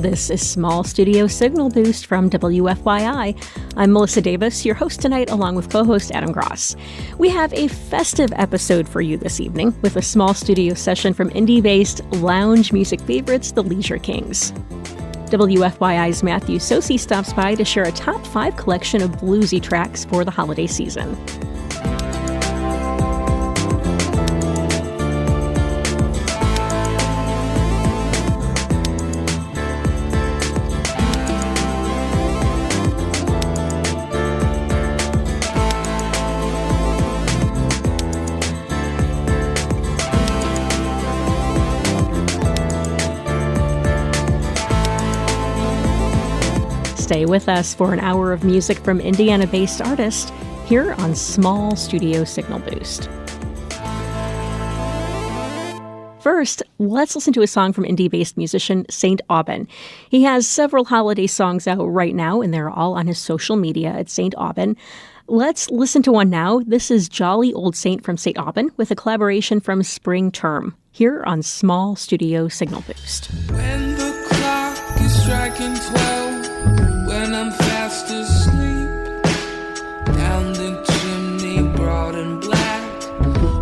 This is Small Studio Signal Boost from WFYI. I'm Melissa Davis, your host tonight, along with co-host Adam Gross. We have a festive episode for you this evening with a small studio session from indie-based lounge music favorites, the Leisure Kings. WFYI's Matthew Sosi stops by to share a top 5 collection of bluesy tracks for the holiday season. Stay with us for an hour of music from Indiana-based artists here on Small Studio Signal Boost. First, let's listen to a song from indie-based musician St. Aubin. He has several holiday songs out right now, and they're all on his social media at St. Aubin. Let's listen to one now. This is Jolly Old Saint from St. Aubin with a collaboration from Spring Term here on Small Studio Signal Boost. When the clock is striking 12, when I'm fast asleep, down the chimney, broad and black,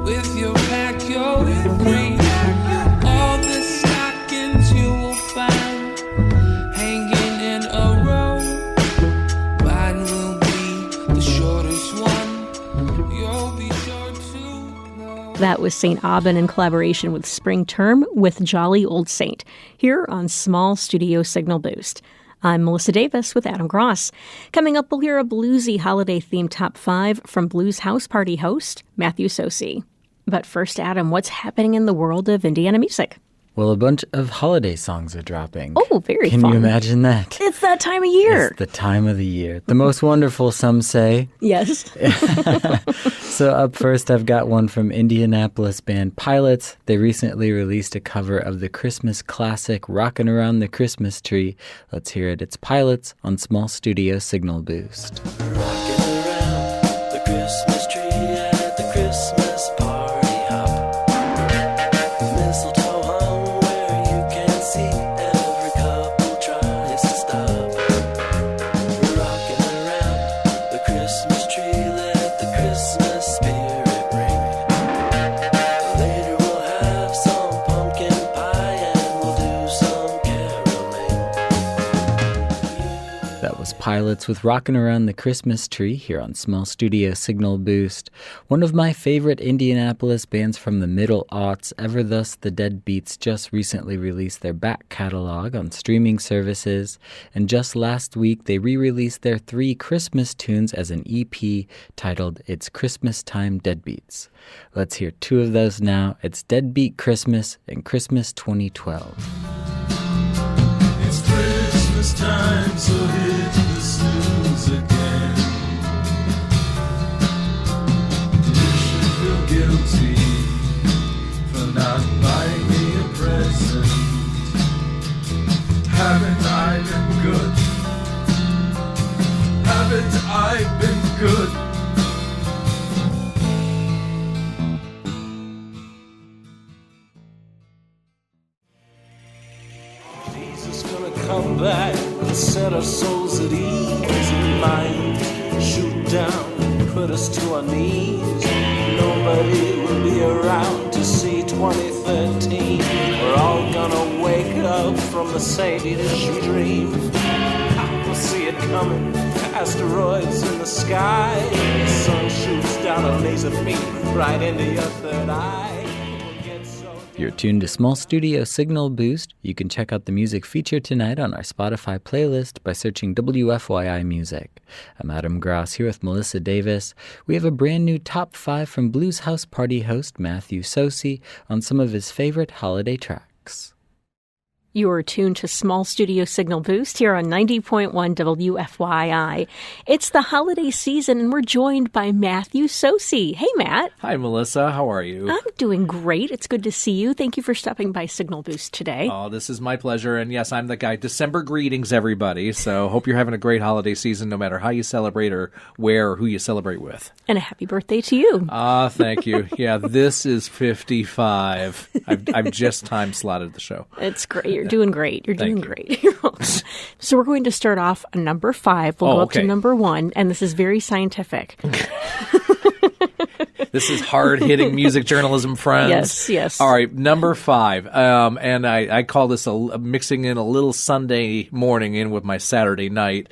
with your pack, your whipped cream, all the stockings you will find hanging in a row. Mine will be the shortest one. You'll be sure to know. That was St. Aubin in collaboration with Spring Term with Jolly Old Saint here on Small Studio Signal Boost. I'm Melissa Davis with Adam Gross. Coming up, we'll hear a bluesy holiday-themed top 5 from Blues House Party host Matthew Sosi. But first, Adam, what's happening in the world of Indiana music? Well, a bunch of holiday songs are dropping. Oh, very fun. Can you imagine that? It's that time of year. It's the time of the year. The most wonderful, some say. Yes. So up first, I've got one from Indianapolis band Pilots. They recently released a cover of the Christmas classic Rockin' Around the Christmas Tree. Let's hear it. It's Pilots on Small Studio Signal Boost. Rockin' around the Christmas tree at the Christmas party hop. Mistletoe hung where you can see every couple tries to stop. Rockin' around the Christmas tree, let the Christmas spirit ring. Later we'll have some pumpkin pie and we'll do some caroling. That was Pilots with Rockin' Around the Christmas Tree here on Small Studio Signal Boost. One of my favorite Indianapolis bands from the middle aughts, Ever Thus the Deadbeats, just recently released their back catalog on streaming services. And just last week, they re-released their 3 Christmas tunes as an EP titled It's Christmas Time Deadbeats. Let's hear 2 of those now. It's Deadbeat Christmas and Christmas 2012. It's Christmas time, so hit the snooze again. You should feel guilty for not buying me a present. Haven't I been good? Haven't I been good? Jesus gonna come back and set our souls at ease and mind shoot down, put us to our knees. Nobody will be around to see 2013. We're all gonna wake up from the same dream. We'll see it coming, asteroids in the sky. The sun shoots down a laser beam right into your third eye. You're tuned to Small Studio Signal Boost. You can check out the music featured tonight on our Spotify playlist by searching WFYI Music. I'm Adam Gross here with Melissa Davis. We have a brand new top 5 from Blues House Party host Matthew Sosi on some of his favorite holiday tracks. You are tuned to Small Studio Signal Boost here on 90.1 WFYI. It's the holiday season, and we're joined by Matthew Sosi. Hey, Matt. Hi, Melissa. How are you? I'm doing great. It's good to see you. Thank you for stopping by Signal Boost today. Oh, this is my pleasure. And yes, I'm the guy. December greetings, everybody. So hope you're having a great holiday season, no matter how you celebrate or where or who you celebrate with. And a happy birthday to you. Ah, thank you. Yeah, this is 55. I've just time slotted the show. It's great. You're You're doing great. You're doing Thank you. great. So we're going to start off on number 5. We'll go up to okay. number 1, and this is very scientific. This is hard-hitting music journalism, friends. Yes, yes. All right, number 5. And I call this mixing in a little Sunday morning in with my Saturday night.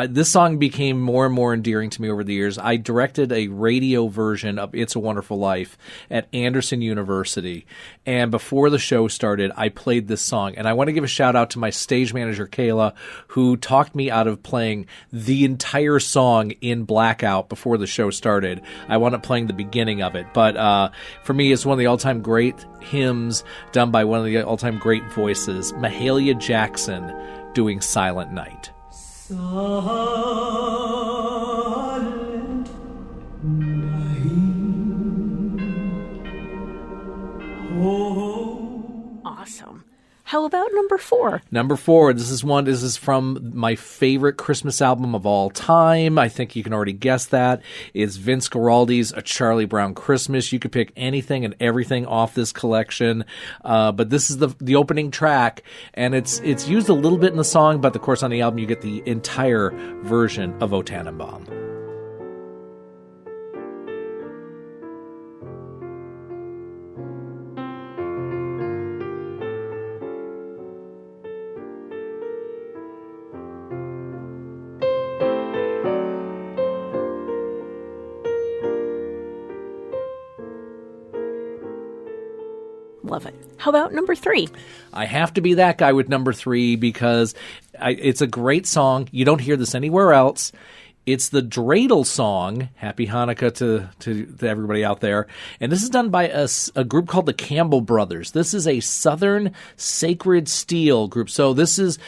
This song became more and more endearing to me over the years. I directed a radio version of It's a Wonderful Life at Anderson University. And before the show started, I played this song. And I want to give a shout-out to my stage manager, Kayla, who talked me out of playing the entire song in blackout before the show started. I wound up playing the beginning of it. But for me, it's one of the all-time great hymns done by one of the all-time great voices, Mahalia Jackson, doing Silent Night. Silent night. Oh. Awesome. How about number 4? Number 4, this is from my favorite Christmas album of all time. I think you can already guess that. It's Vince Guaraldi's A Charlie Brown Christmas. You could pick anything and everything off this collection. But this is the opening track, and it's used a little bit in the song, but of course on the album you get the entire version of O Tannenbaum. Love it. How about number 3? I have to be that guy with number 3 because it's a great song. You don't hear this anywhere else. It's the dreidel song, Happy Hanukkah to everybody out there. And this is done by a group called the Campbell Brothers. This is a Southern Sacred Steel group. So this is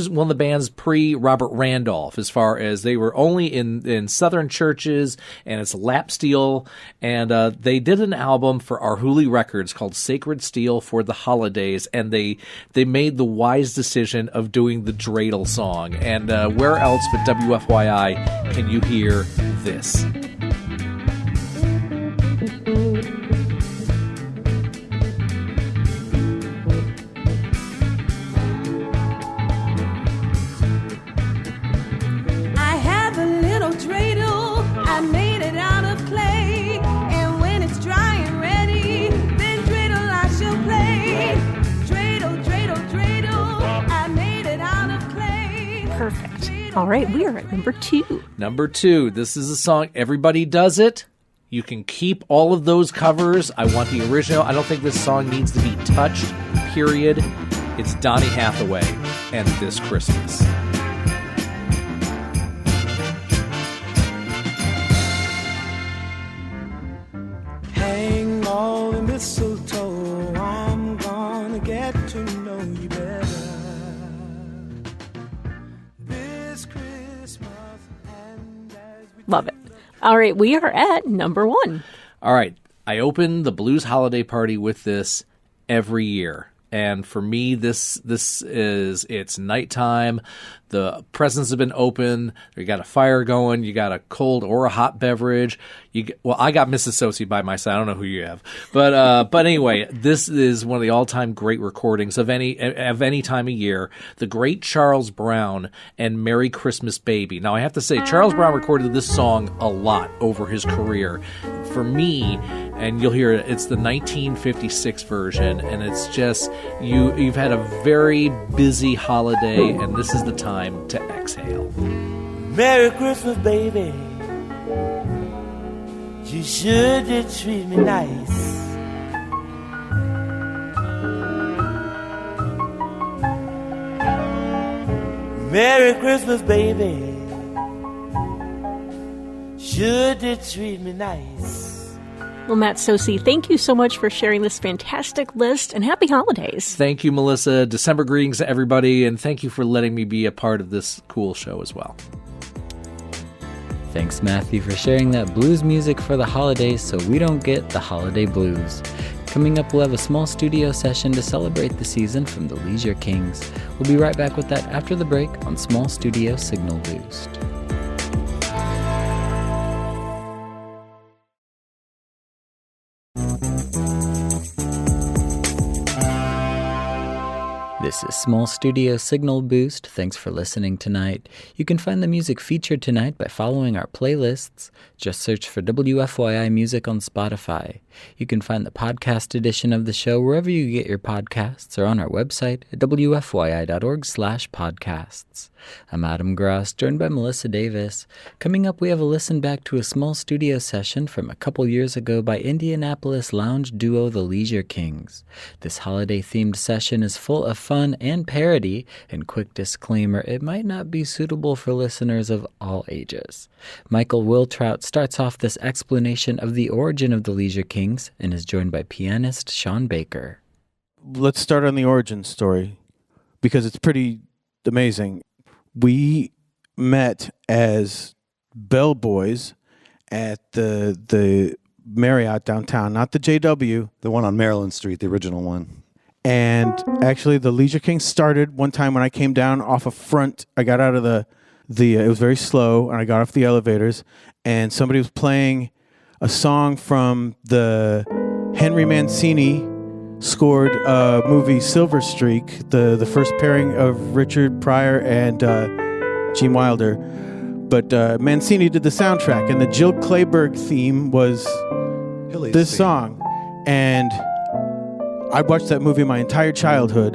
one of the bands pre-Robert Randolph, as far as they were only in Southern churches, and it's lap steel. And they did an album for Arhoolie Records called Sacred Steel for the Holidays, and they made the wise decision of doing the dreidel song. And where else but WFYI can you hear this? I have a little dreidel, I made it out of clay, and when it's dry and ready, then dreidel I shall play. Dreidel, dreidel, dreidel, I made it out of clay. Perfect. All right, we are at number 2. Number 2, this is a song, everybody does it. You can keep all of those covers. I want the original. I don't think this song needs to be touched, period. It's Donny Hathaway and This Christmas. Hang all the mistletoe, I'm gonna get to know you better. This Christmas and as we Love it. All right, we are at number 1. All right, I open the Blues Holiday Party with this every year. And for me, this is, it's nighttime. The presents have been opened. You got a fire going. You got a cold or a hot beverage. I got Mississippi by my side. I don't know who you have, but anyway, this is one of the all-time great recordings of any time of year. The great Charles Brown and "Merry Christmas, Baby." Now, I have to say, Charles Brown recorded this song a lot over his career. For me, and you'll hear it, it's the 1956 version, and it's just you've had a very busy holiday, and this is the time to exhale. Merry Christmas, baby. You sure did treat me nice. Merry Christmas, baby. Sure did treat me nice. Well, Matt Sosi, thank you so much for sharing this fantastic list, and happy holidays. Thank you, Melissa. December greetings to everybody, and thank you for letting me be a part of this cool show as well. Thanks, Matthew, for sharing that blues music for the holidays so we don't get the holiday blues. Coming up, we'll have a small studio session to celebrate the season from the Leisure Kings. We'll be right back with that after the break on Small Studio Signal Boost. This is Small Studio Signal Boost. Thanks for listening tonight. You can find the music featured tonight by following our playlists. Just search for WFYI Music on Spotify. You can find the podcast edition of the show wherever you get your podcasts or on our website at wfyi.org/podcasts. I'm Adam Gross, joined by Melissa Davis. Coming up, we have a listen back to a small studio session from a couple years ago by Indianapolis lounge duo The Leisure Kings. This holiday-themed session is full of fun and parody, and quick disclaimer, it might not be suitable for listeners of all ages. Michael Wiltrout starts off this explanation of the origin of The Leisure Kings and is joined by pianist Sean Baker. Let's start on the origin story because it's pretty amazing. We met as bellboys at the Marriott downtown, not the JW. The one on Maryland Street, the original one. And actually, the Leisure Kings started one time when I came down off a front. I got out of it was very slow, and I got off the elevators, and somebody was playing a song from the Henry Mancini scored movie Silver Streak, the first pairing of Richard Pryor and Gene Wilder. But Mancini did the soundtrack, and the Jill Clayburgh theme was Hilly's this theme. song. And I watched that movie my entire childhood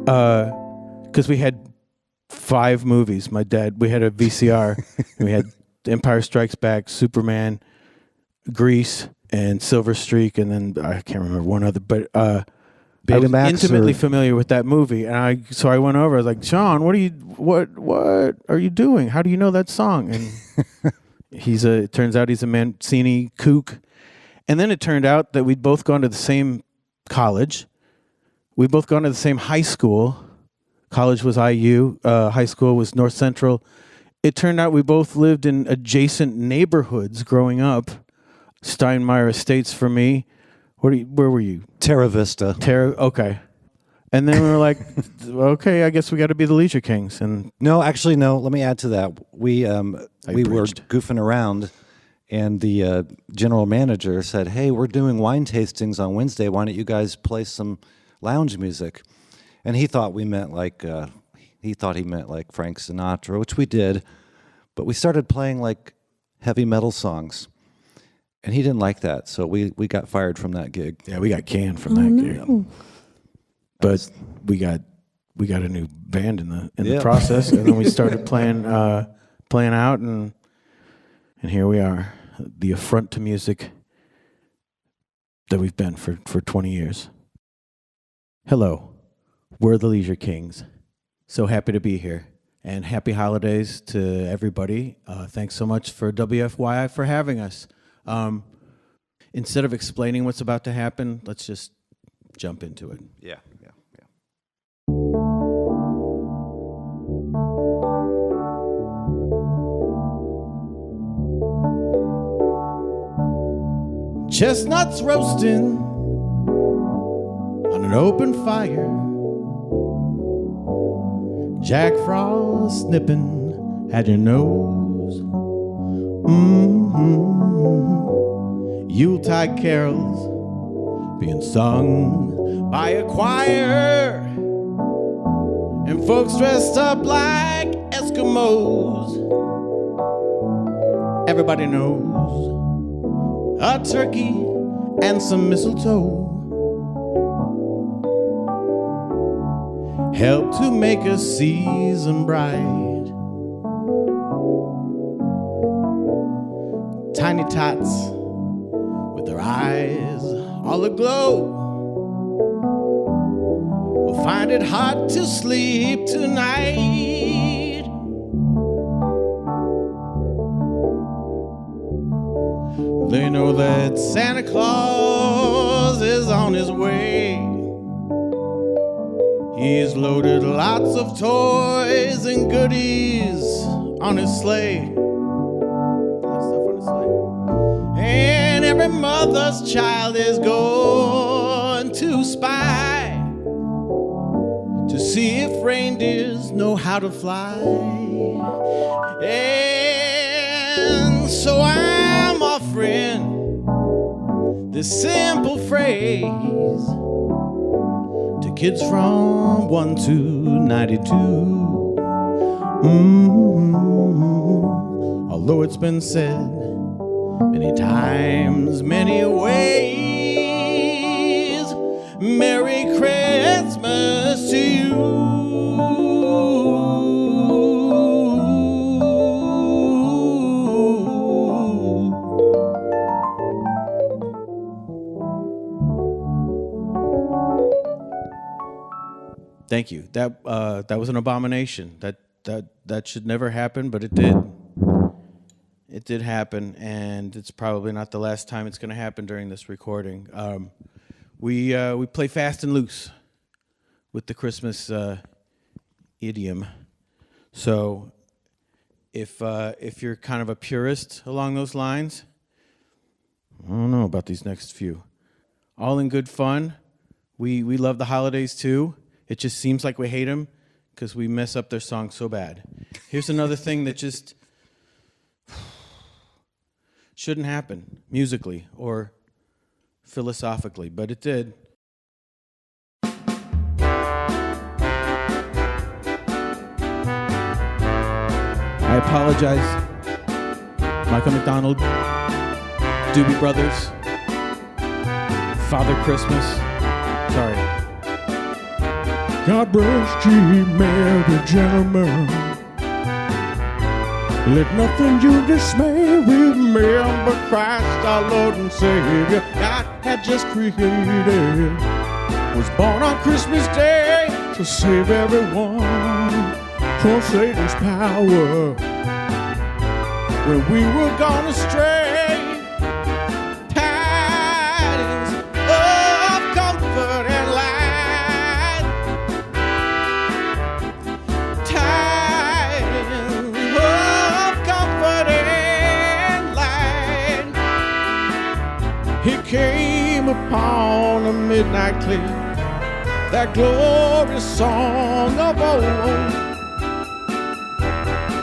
because we had 5 movies. We had a VCR. And we had Empire Strikes Back, Superman, Grease, and Silver Streak, and then I can't remember one other. But I was intimately familiar with that movie, and so I went over. I was like, Sean, what are you doing? How do you know that song? And it turns out he's a Mancini kook. And then it turned out that we'd both gone to the same college. We'd both gone to the same high school. College was IU. High school was North Central. It turned out we both lived in adjacent neighborhoods growing up. Steinmeier Estates for me. Where were you? Terra Vista. Okay. And then we were like, okay, I guess we got to be the Leisure Kings. And No. Let me add to that. We were bridged. goofing around, and the general manager said, "Hey, we're doing wine tastings on Wednesday. Why don't you guys play some lounge music?" And he thought he meant like Frank Sinatra, which we did, but we started playing like heavy metal songs. And he didn't like that, so we got fired from that gig. yeah, we got canned from that gig. But we got a new band in the process, and then we started playing out, and here we are, the affront to music that we've been for 20 years. Hello, we're the Leisure Kings. So happy to be here, and happy holidays to everybody. Thanks so much for WFYI for having us. Instead of explaining what's about to happen, let's just jump into it. Yeah. Chestnuts roasting on an open fire. Jack Frost nipping at your nose. Yuletide carols being sung by a choir, and folks dressed up like Eskimos. Everybody knows a turkey and some mistletoe help to make a season bright. Tiny tots with their eyes all aglow will find it hard to sleep tonight. They know that Santa Claus is on his way. He's loaded lots of toys and goodies on his sleigh. And every mother's child is going to spy to see if reindeers know how to fly. And so I'm offering this simple phrase: to kids from 1 to 92. Although it's been said many times, many ways, Merry Christmas to you. Thank you. That was an abomination. That should never happen, but it did. It did happen, and it's probably not the last time it's going to happen during this recording. We play fast and loose with the Christmas idiom. So if you're kind of a purist along those lines, I don't know about these next few. All in good fun. We love the holidays too. It just seems like we hate them because we mess up their songs so bad. Here's another thing that just shouldn't happen musically or philosophically, but it did. I apologize, Michael McDonald, Doobie Brothers, Father Christmas. Sorry. God bless ye, merry gentlemen. Let nothing you dismay. Remember Christ, our Lord and Savior, God had just created, was born on Christmas Day to save everyone from Satan's power. When we were gone astray, tidings of comfort and light, tidings of comfort and light. He came upon a midnight clear, that glorious song of old.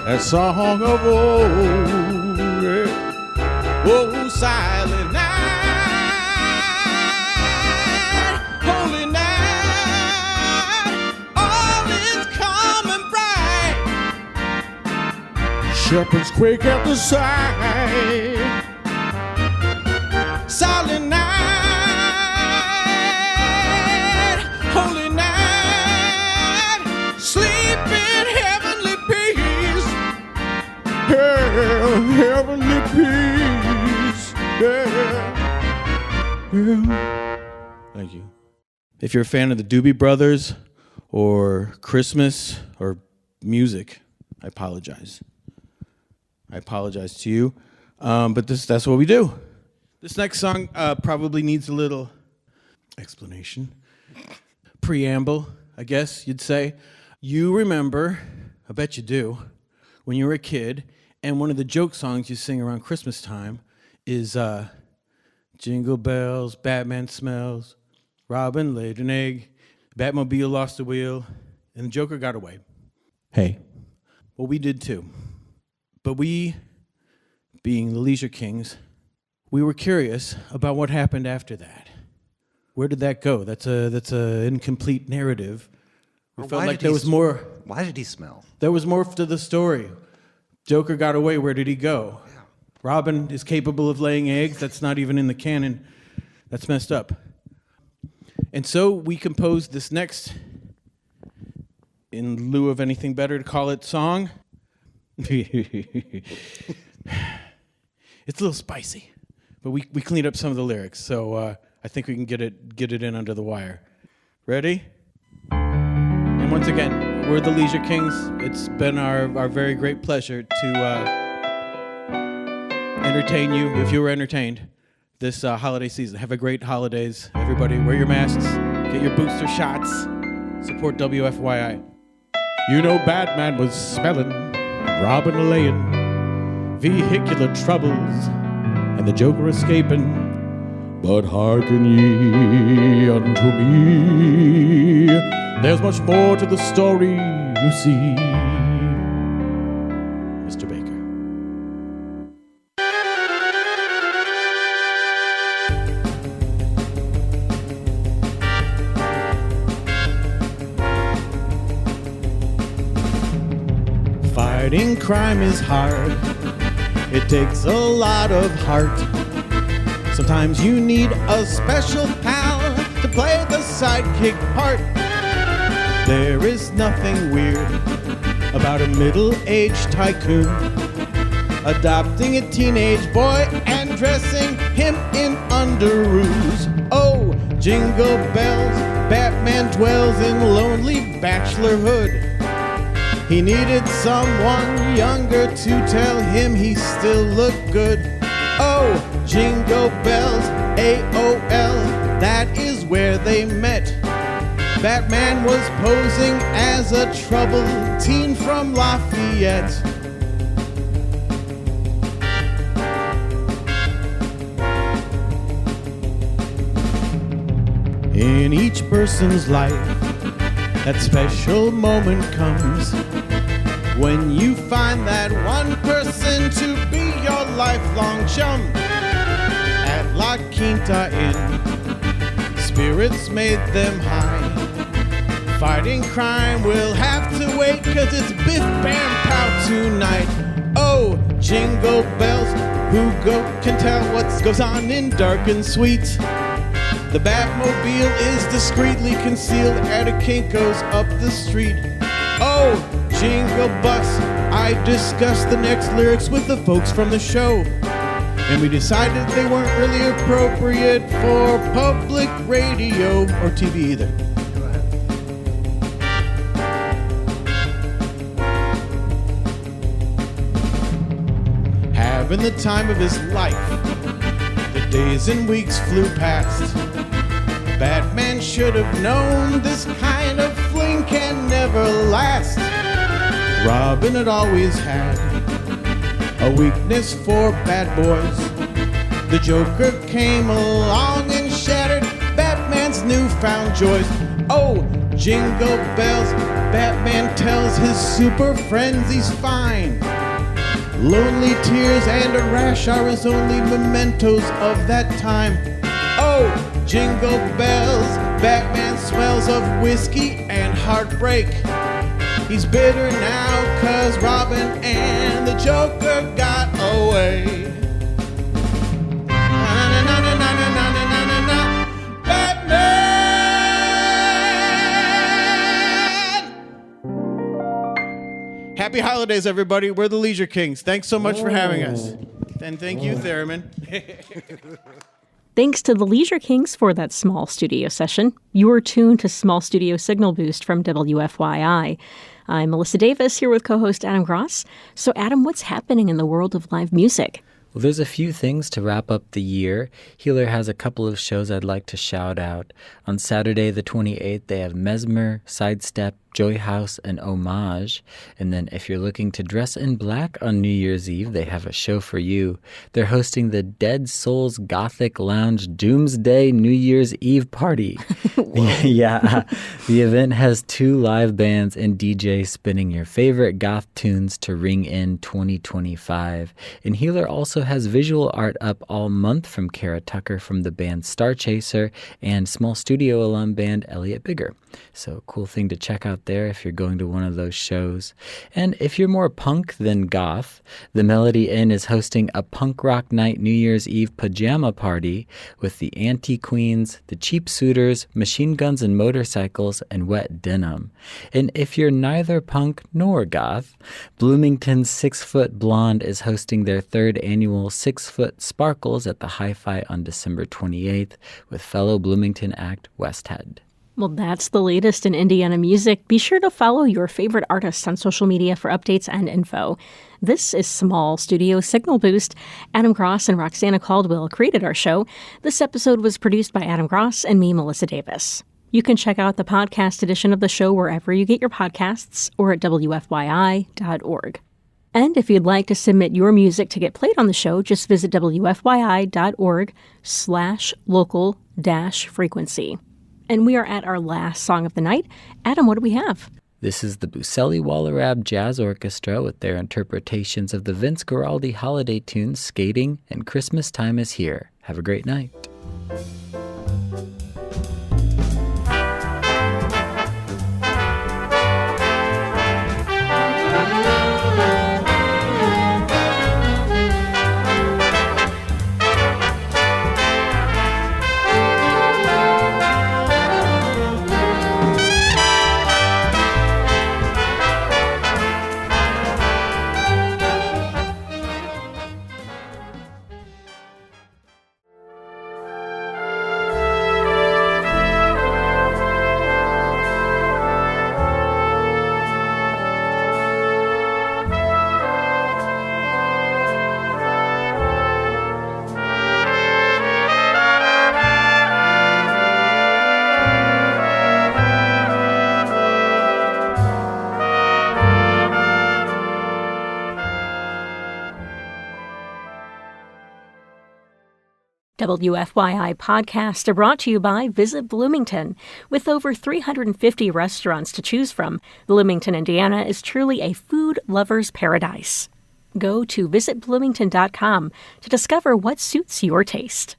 That song of old, yeah. Oh, silent night, holy night, all is calm and bright. Shepherds quake at the sight. Silent night, holy night, sleep in heavenly peace. Heavenly peace, yeah. Thank you. If you're a fan of the Doobie Brothers or Christmas or music, I apologize. I apologize to you, but that's what we do. This next song probably needs a little explanation, preamble, I guess you'd say. You remember, I bet you do, when you were a kid, and one of the joke songs you sing around Christmas time is Jingle bells, Batman smells, Robin laid an egg, Batmobile lost a wheel, and the Joker got away. Hey, well, we did too. But we, being the Leisure Kings, we were curious about what happened after that. Where did that go? That's a incomplete narrative. We felt like there was more. Why did he smell? There was more to the story. Joker got away. Where did he go? Yeah. Robin is capable of laying eggs. That's not even in the canon. That's messed up. And so we composed this next, in lieu of anything better to call it, song. It's a little spicy, but we cleaned up some of the lyrics, so I think we can get it in under the wire. Ready? And once again, we're the Leisure Kings. It's been our very great pleasure to entertain you, if you were entertained, this holiday season. Have a great holidays, everybody. Wear your masks, get your booster shots, support WFYI. You know Batman was smelling, Robin laying, vehicular troubles, and the Joker escaping. But hearken ye unto me, there's much more to the story, you see. Mr. Baker. Fighting crime is hard. It takes a lot of heart. Sometimes you need a special pal to play the sidekick part. There is nothing weird about a middle-aged tycoon adopting a teenage boy and dressing him in underoos. Oh, jingle bells, Batman dwells in lonely bachelorhood. He needed someone younger to tell him he still looked good. Oh, jingle bells, AOL, that is where they met. Batman was posing as a troubled teen from Lafayette. In each person's life, that special moment comes when you find that one person to be your lifelong chum. At La Quinta Inn, spirits made them high. Fighting crime will have to wait, 'cause it's Biff Bam Pow tonight. Oh, jingle bells, who can tell what goes on in dark and sweet? The Batmobile is discreetly concealed at a Kinko's up the street. Oh, jingle bus, I discussed the next lyrics with the folks from the show, and we decided they weren't really appropriate for public radio or TV either. Having the time of his life, the days and weeks flew past. Batman should have known this kind of fling can never last. Robin had always had a weakness for bad boys. The Joker came along and shattered Batman's newfound joys. Oh, jingle bells, Batman tells his super friends he's fine. Lonely tears and a rash are his only mementos of that time. Oh, jingle bells, Batman smells of whiskey and heartbreak. He's bitter now 'cause Robin and the Joker got away. Batman! Happy holidays, everybody. We're the Leisure Kings. Thanks so much for having us. And thank you, Theremin. Thanks to the Leisure Kings for that small studio session. You are tuned to Small Studio Signal Boost from WFYI. I'm Melissa Davis here with co-host Adam Gross. So Adam, what's happening in the world of live music? Well, there's a few things to wrap up the year. Healer has a couple of shows I'd like to shout out. On Saturday the 28th, they have Mesmer, Sidestep, Joy House, and Homage. And then if you're looking to dress in black on New Year's Eve, they have a show for you. They're hosting the Dead Souls Gothic Lounge Doomsday New Year's Eve party. Yeah, the event has 2 live bands and DJ spinning your favorite goth tunes to ring in 2025. And Healer also has visual art up all month from Kara Tucker from the band Star Chaser and Small Studio alum band Elliot Bigger. So cool thing to check out there if you're going to one of those shows. And if you're more punk than goth, the Melody Inn is hosting a punk rock night New Year's Eve pajama party with the Anti-Queens, the Cheap Suitors, Machine Guns and Motorcycles, and Wet Denim. And if you're neither punk nor goth, Bloomington's 6 Foot Blonde is hosting their 3rd annual 6 Foot Sparkles at the Hi-Fi on December 28th with fellow Bloomington act Westhead. Well, that's the latest in Indiana music. Be sure to follow your favorite artists on social media for updates and info. This is Small Studio Signal Boost. Adam Gross and Roxana Caldwell created our show. This episode was produced by Adam Gross and me, Melissa Davis. You can check out the podcast edition of the show wherever you get your podcasts or at WFYI.org. And if you'd like to submit your music to get played on the show, just visit WFYI.org/local-frequency. And we are at our last song of the night. Adam, what do we have? This is the Bucelli Wallerab Jazz Orchestra with their interpretations of the Vince Guaraldi holiday tunes Skating and Christmas Time is Here. Have a great night. WFYI podcasts are brought to you by Visit Bloomington. With over 350 restaurants to choose from, Bloomington, Indiana is truly a food lover's paradise. Go to visitbloomington.com to discover what suits your taste.